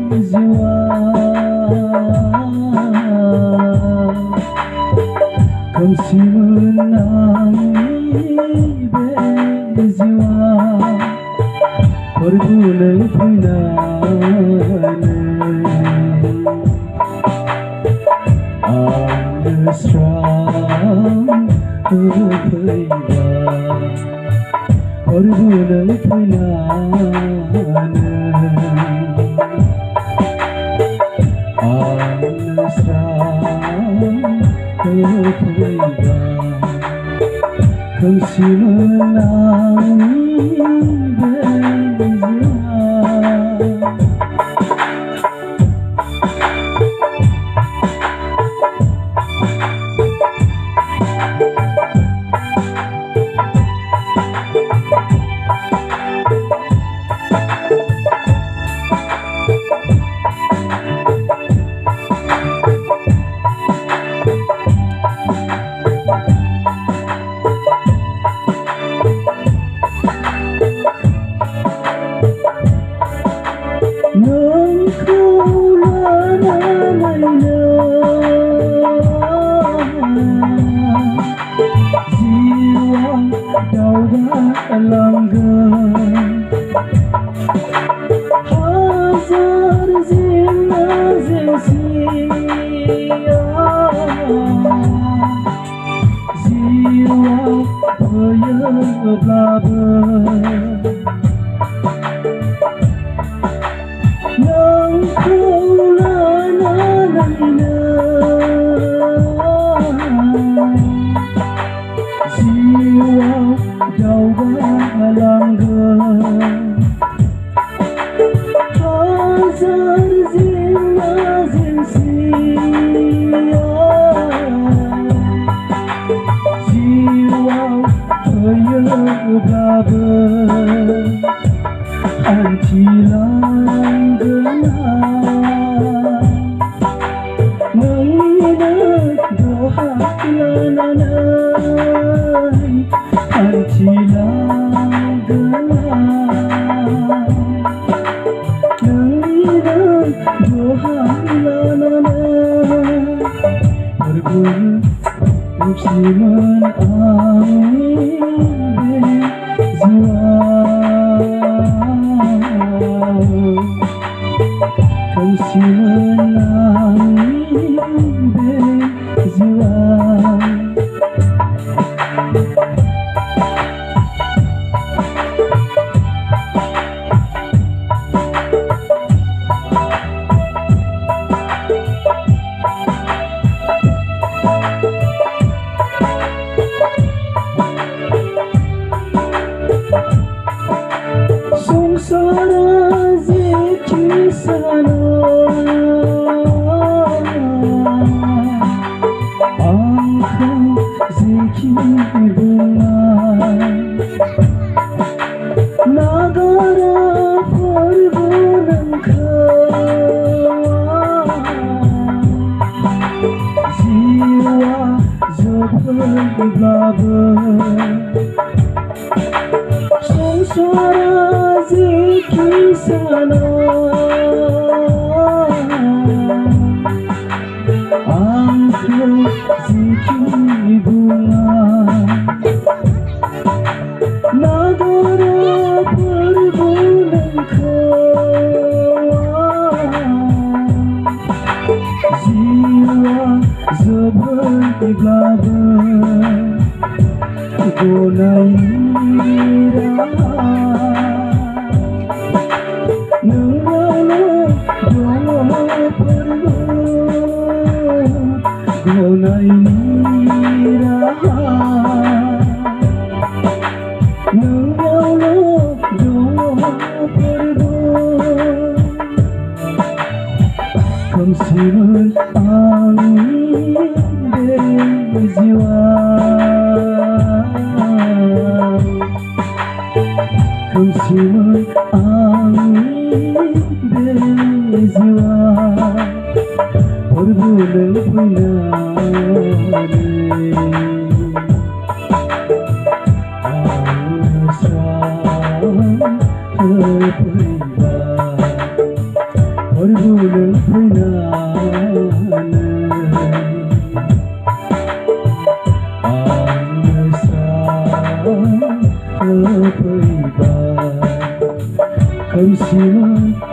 berjiwa kau si menangi berjiwa berbulai pinane mesra berperiwa berbulai pinane mesra berperiwa kau si menangi berjiwa. Hazar zina sia jiwa berblaber yang kau lalainya jiwa jauh berlanggar hazar zina sia jiwa berblaber antilang genang mengingat doha lananai antilang genang mengingat doha lananai berbunyi musiman angin berjiwa kau si menangi berjiwa. Sengsara zikir sana angkat zikir bunga negara perbulan jiwa berblaber sengsara zikir sana angkat zikir bunga negara perbulan jiwa berblaber gonai gonai niraha nangalo doa perdu kau si menangi berjiwa kau si menangi berjiwa berbulai pinane mesra फैबाय हरबो नों फैनानै आंनो साफैबाय खोमसिमोन